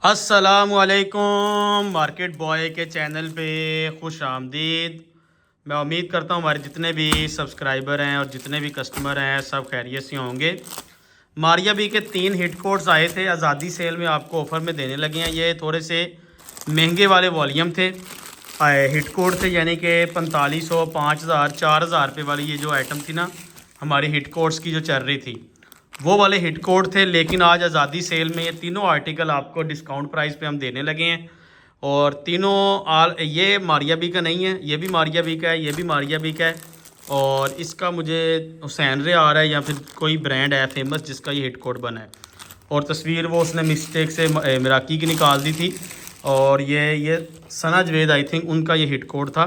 अस्सलामुअलैकुम market boy के channel पे खुश आमदीद। मैं उम्मीद करता हूँ हमारे जितने भी सब्सक्राइबर हैं और जितने भी कस्टमर हैं सब खैरियत से होंगे। मारिया बी के 3 हिट कोड्स आए थे, आज़ादी सेल में आपको ऑफ़र में देने लगे हैं। ये थोड़े से महंगे वाले वॉल्यूम थे, हिट कोड थे, यानी कि 4500, 5000, 4000 रुपये वाली ये जो आइटम थी ना हमारी हिट कोड्स की जो चल रही थी वो वाले हिट कोड थे। लेकिन आज आज़ादी सेल में ये तीनों आर्टिकल आपको डिस्काउंट प्राइस पे हम देने लगे हैं। और तीनों ये मारिया बी का नहीं है, ये भी मारिया बी का है, ये भी मारिया बी का है, और इसका मुझे हुसैन रे आ रहा है या फिर कोई ब्रांड है फेमस जिसका ये हिट कोड बना है। और तस्वीर वो उसने मिस्टेक से मिराकी की निकाल दी थी। और ये सना जवेद आई थिंक उनका ये हिट कोड था,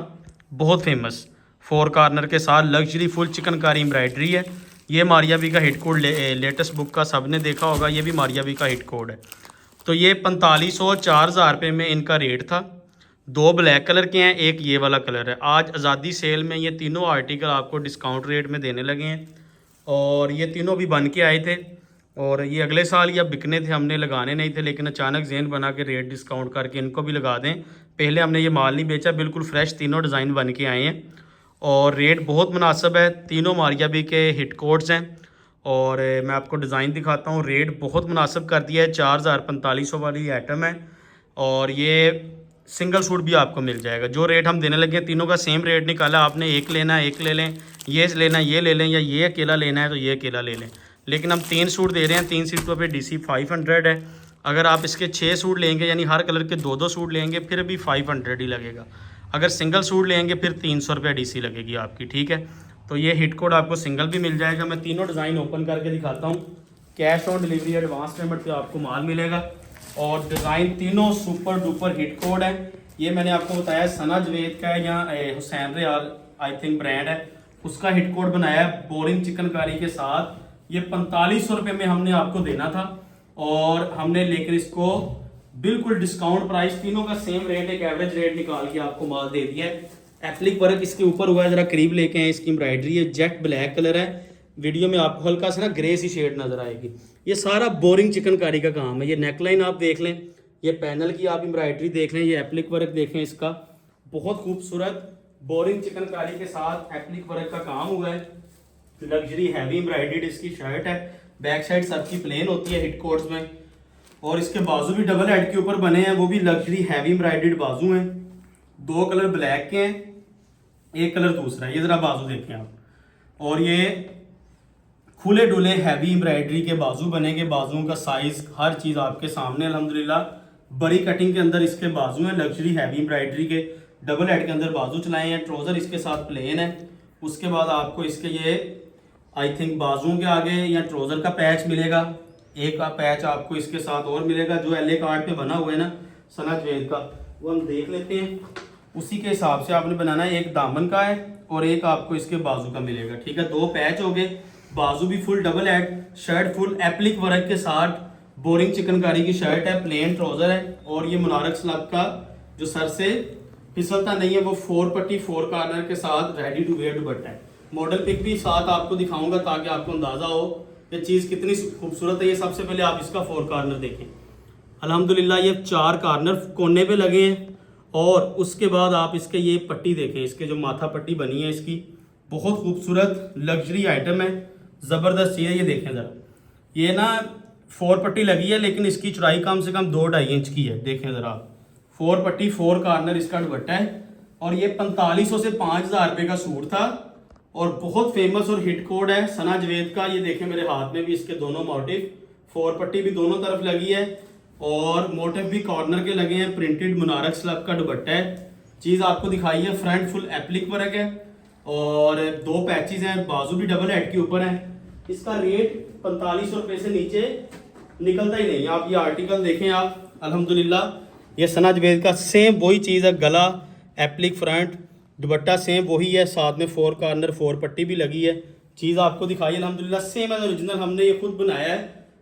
बहुत फेमस 4 कॉर्नर के साथ लग्जरी फुल चिकनकारी एम्ब्रॉयडरी है। ये मारिया बी का हिट कोड लेटेस्ट बुक का सबने देखा होगा, ये भी मारिया बी का हिट कोड है। तो ये 4500, 4000 रुपये में इनका रेट था। 2 ब्लैक कलर के हैं, एक ये वाला कलर है। आज आज़ादी सेल में ये तीनों आर्टिकल आपको डिस्काउंट रेट में देने लगे हैं। और ये तीनों भी बन के आए थे और ये अगले साल या बिकने थे, हमने लगाने नहीं थे, लेकिन अचानक जहन बना के रेट डिस्काउंट करके इनको भी लगा दें। पहले हमने ये माल नहीं बेचा, बिल्कुल फ्रेश तीनों डिज़ाइन बन के आए हैं और रेट बहुत मुनासिब है। तीनों मारिया बी के हिट कोड्स हैं और मैं आपको डिज़ाइन दिखाता हूँ। रेट बहुत मुनासिब कर दिया है, 4000 4500 वाली आइटम है और ये सिंगल सूट भी आपको मिल जाएगा। जो रेट हम देने लगे हैं तीनों का सेम रेट निकाला। आपने एक लेना है एक ले लें, ये लेना है ये ले लें, या ये अकेला लेना है तो ये अकेला ले लें। लेकिन हम 3 सूट दे रहे हैं, 3 सूटों पे DC 500 है। अगर आप इसके 6 सूट लेंगे यानी हर कलर के 2-2 सूट लेंगे फिर भी 500 ही लगेगा। अगर सिंगल सूट लेंगे फिर 300 रुपये DC लगेगी आपकी, ठीक है। तो ये हिट कोड आपको सिंगल भी मिल जाएगा। मैं तीनों डिज़ाइन ओपन करके दिखाता हूँ। Cash on delivery advance payment पे आपको माल मिलेगा और डिज़ाइन तीनों सुपर डुपर हिट कोड है। ये मैंने आपको बताया सना जवेद का है या हुसैन रे आई थिंक ब्रांड है, उसका हिट कोड बनाया है बोरिंग चिकनकारी के साथ। ये 4500 रुपये में हमने आपको देना था और हमने लेकर इसको बिल्कुल डिस्काउंट प्राइस, तीनों का सेम रेट, एक एवरेज रेट निकाल के आपको माल दे दिया है। एप्लिक वर्क इसके ऊपर हुआ है, जरा करीब लेके आए। इसकी एम्ब्रॉयडरी है, जेट ब्लैक कलर है, वीडियो में आपको हल्का सा ना ग्रे सी शेड नजर आएगी। ये सारा बोरिंग चिकनकारी का काम है। ये नेकलाइन आप देख लें, ये पैनल की आप एम्ब्रॉयडरी देख लें, ये एप्लिक वर्क देखें इसका, बहुत खूबसूरत बोरिंग चिकनकारी के साथ एप्लिक वर्क का काम हुआ है। लग्जरी हैवी एम्ब्रॉयडर्ड इसकी शर्ट है, बैक साइड सबकी प्लेन होती है हिट कोड्स में। और इसके बाजू भी डबल हेड के ऊपर बने हैं, वो भी लग्जरी हैवी एम्ब्रॉयडर्ड बाजू हैं। 2 कलर ब्लैक के हैं, एक कलर दूसरा है। ये जरा बाजू देखें आप, और ये खुले डुले हैवी एम्ब्रॉयडरी के बाजू बनेंगे। बाजुओं का साइज हर चीज़ आपके सामने अल्हम्दुलिल्लाह। बड़ी कटिंग के अंदर इसके बाजू हैं, लग्जरी हैवी एम्ब्रॉयडरी के डबल हेड के अंदर बाजू चलाए हैं। ट्राउज़र इसके साथ प्लेन है। उसके बाद आपको इसके ये आई थिंक बाजुओं के आगे या ट्राउज़र का पैच मिलेगा, एक का पैच आपको इसके साथ और मिलेगा जो LA कार्ड पे बना हुआ है ना सना जवेद का, वो हम देख लेते हैं। उसी के हिसाब से आपने बनाना है। एक दामन का है और एक आपको इसके बाजू का मिलेगा, ठीक है। 2 पैच हो गए, बाजू भी full double head, shirt full applique work के साथ बोरिंग चिकनकारी की शर्ट है, प्लेन ट्राउज़र है। और ये मुनारक स्लब का जो सर से फिसलता नहीं है, वो 4 पट्टी 4 कॉर्नर के साथ रेडी टू वेयर दुपट्टा है। मॉडल पिक भी साथ आपको दिखाऊंगा ताकि आपको अंदाज़ा हो ये चीज़ कितनी खूबसूरत है। ये सबसे पहले आप इसका 4 कॉर्नर देखें, अल्हम्दुलिल्लाह ये 4 कॉर्नर कोने पे लगे हैं। और उसके बाद आप इसके ये पट्टी देखें, इसके जो माथा पट्टी बनी है इसकी, बहुत खूबसूरत लग्जरी आइटम है, ज़बरदस्त चीज़ है। ये देखें ज़रा, ये ना 4 पट्टी लगी है लेकिन इसकी चौड़ाई कम से कम 2-2.5 इंच की है। देखें ज़रा आप, 4 पट्टी 4 कॉर्नर इसका दुपट्टा है। और ये 4500 से 5000 रुपये का सूट था और बहुत फेमस और हिट कोड है सना जवेद का। ये देखें मेरे हाथ में भी इसके दोनों मोटिव, 4 पट्टी भी दोनों तरफ लगी है और मोटिव भी कॉर्नर के लगे हैं। प्रिंटेड मुनारक स्लब का दुपट्टा है। चीज़ आपको दिखाई है, फ्रंट फुल एप्लिक वर्क है और 2 पैचेस हैं, बाजू भी डबल हेड के ऊपर है। इसका रेट 4500 रुपये से नीचे निकलता ही नहीं। आप ये आर्टिकल देखें आप, अल्हम्दुलिल्लाह ये सना जवेद का सेम वही चीज़ है। गला एप्लिक, फ्रंट दुपट्टा सेम वही है, साथ में 4 कॉर्नर 4 पट्टी भी लगी है। चीज़ आपको दिखाई अल्हम्दुलिल्लाह सेम है, ओरिजिनल। हमने ये खुद बनाया है,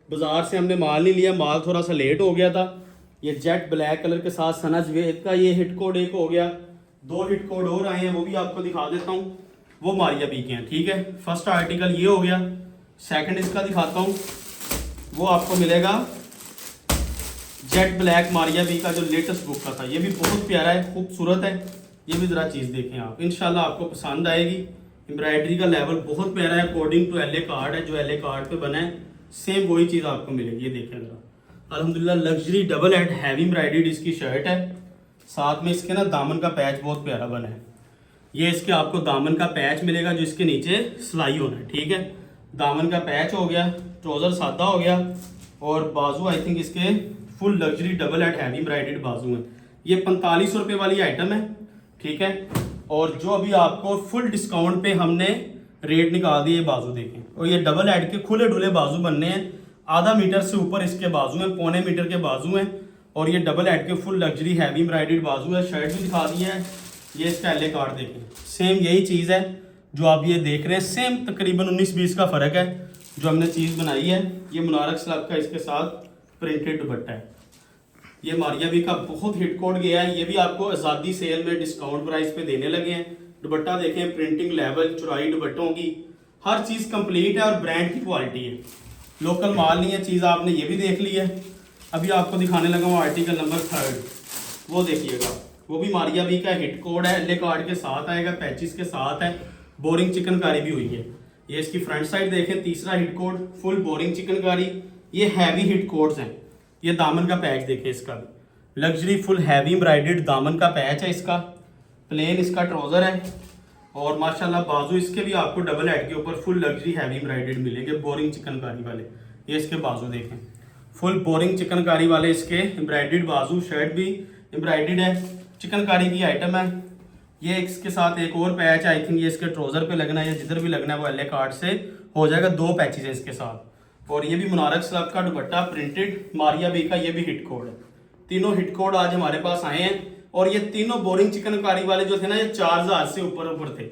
बाजार से हमने माल नहीं लिया, माल थोड़ा सा लेट हो गया था। ये जेट ब्लैक कलर के साथ सना जवेद का ये हिट कोड एक हो गया। 2 हिट कोड और आए हैं, वो भी आपको दिखा देता हूँ, वो मारिया बी के हैं, ठीक है। फर्स्ट आर्टिकल ये हो गया। सेकंड इसका दिखाता हूँ, वो आपको मिलेगा जेट ब्लैक मारिया बी का जो लेटेस्ट बुक का था, ये भी बहुत प्यारा है, खूबसूरत है। ये भी ज़रा चीज़ देखें आप, इंशाल्लाह आपको पसंद आएगी। एम्ब्रॉयडरी का लेवल बहुत प्यारा है, according to L A card है, जो एल ए कार्ड पे बना है सेम वही चीज़ आपको मिलेगी। ये देखें ज़रा, अल्हम्दुलिल्लाह luxury double head heavy embroidered इसकी शर्ट है। साथ में इसके ना दामन का पैच बहुत प्यारा बना है। ये इसके आपको दामन का पैच मिलेगा जो इसके नीचे सिलाई होना है, ठीक है। दामन का पैच हो गया, ट्राउज़र सादा हो गया, और बाजू आई थिंक इसके full luxury double head heavy embroidered बाजू हैं। ये 4500 रुपये वाली आइटम है, ठीक है। और जो अभी आपको फुल डिस्काउंट पे हमने रेट निकाल दिए, बाजू देखें। और ये डबल हेड के खुले डुले बाजू बनने हैं, आधा मीटर से ऊपर इसके बाजू हैं, पौने मीटर के बाजू हैं। और ये डबल हेड के फुल लग्जरी हैवी एम्ब्रॉयडर्ड बाजू है। शर्ट भी दिखा दी है, ये इसका एल ए कार्ड देखें, सेम यही चीज़ है जो आप ये देख रहे हैं। सेम तकरीबन 19-20 का फ़र्क है जो हमने चीज़ बनाई है। ये मुनारक स्लब का इसके साथ प्रिंटेड दुपट्टा है। ये मारिया बी का बहुत हिट कोड गया है, ये भी आपको आज़ादी सेल में डिस्काउंट प्राइस पे देने लगे हैं। दुपट्टा देखें, प्रिंटिंग लेवल, चौड़ाई दुपट्टों की हर चीज़ कंप्लीट है और ब्रांड की क्वालिटी है, लोकल माल नहीं है चीज़। आपने ये भी देख ली है। अभी आपको दिखाने लगा हूँ आर्टिकल नंबर 3, वो देखिएगा, वो भी मारिया बी का हिट कोड है, एल ए कार्ड के साथ आएगा, पैचिस के साथ है, बोरिंग चिकनकारी भी हुई है। ये इसकी फ्रंट साइड देखें, तीसरा hit code full boring chikankari. ये हैवी हिट कोड्स हैं। ये दामन का पैच देखें, इसका भी लग्जरी फुल हैवी एम्ब्रॉयडर्ड दामन का पैच है इसका। प्लेन इसका ट्राउज़र है, और माशाल्लाह बाजू इसके भी आपको डबल हेड के ऊपर फुल लग्जरी हैवी एम्ब्रॉयडर्ड मिलेंगे, बोरिंग चिकनकारी वाले। ये इसके बाजू देखें, फुल बोरिंग चिकनकारी वाले इसके एम्ब्रॉयडर्ड बाजू। शर्ट भी एम्ब्रॉयडर्ड है, चिकनकारी की आइटम है। ये इसके साथ एक और पैच आई थिंक ये इसके ट्राउज़र पे लगना है या जिधर भी लगना है वो एल ए कार्ड से हो जाएगा। 2 पैचेज हैं इसके साथ। और ये भी मुनारक स्लब का दुपट्टा प्रिंटेड मारिया बी का, ये भी हिट कोड है। तीनों हिट कोड आज हमारे पास आए हैं। और ये तीनों बोरिंग चिकनकारी वाले जो थे ना, ये 4000 से ऊपर थे।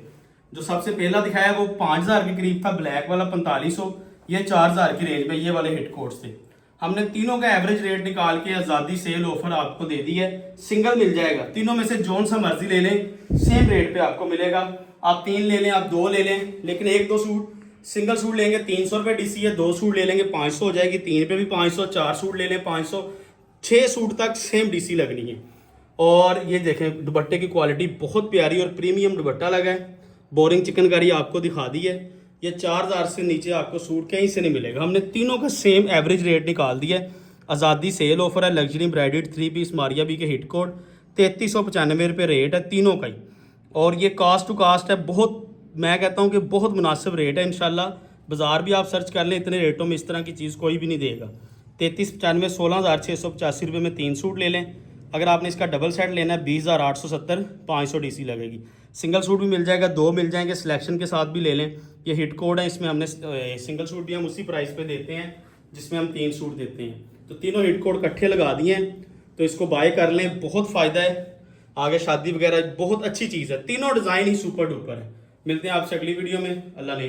जो सबसे पहला दिखाया वो 5000 के करीब था, ब्लैक वाला 4500, ये 4000 की रेंज में ये वाले हिट कोड्स थे। हमने तीनों का एवरेज रेट निकाल के आज़ादी सेल ऑफर आपको दे दी है। सिंगल मिल जाएगा, तीनों में से जोन सा मर्जी ले लें, सेम रेट पे आपको मिलेगा। आप 3 ले लें, आप 2 ले लें, लेकिन 1-2 सूट सिंगल सूट लेंगे 300 रुपये डीसी है, 2 सूट ले लेंगे 500 हो जाएगी, 3 पे भी 500, 4 सूट ले लें 500, 6 सूट तक सेम डीसी लगनी है। और ये देखें दुपट्टे की क्वालिटी बहुत प्यारी और प्रीमियम दुपट्टा लगा है। बोरिंग चिकनकारी आपको दिखा दी है। ये 4000 से नीचे आपको सूट कहीं से नहीं मिलेगा। हमने तीनों का सेम एवरेज रेट निकाल दिया है। आज़ादी सेल ऑफर है, luxury embroidered 3 piece Maria B के हिट कोड, 3395 रुपये रेट है तीनों का ही। और ये कास्ट टू कास्ट है, बहुत मैं कहता हूँ कि बहुत मुनासिब रेट है। इंशाल्लाह बाज़ार भी आप सर्च कर लें, इतने रेटों में इस तरह की चीज़ कोई भी नहीं देगा। 3395 16,685 रुपये में 3 सूट ले लें। अगर आपने इसका डबल सेट लेना है 20,870, 500 डीसी लगेगी। सिंगल सूट भी मिल जाएगा, 2 मिल जाएंगे, सिलेक्शन के साथ भी ले लें। ये हिट कोड है, इसमें हमने सिंगल सूट भी हम उसी प्राइस पे देते हैं जिसमें हम 3 सूट देते हैं। तो तीनों हिट कोड इकट्ठे लगा दिए हैं, तो इसको बाय कर लें, बहुत फ़ायदा है। आगे शादी वगैरह बहुत अच्छी चीज़ है, तीनों डिज़ाइन ही सुपर डुपर है। मिलते हैं आपसे अगली वीडियो में। अल्लाह ने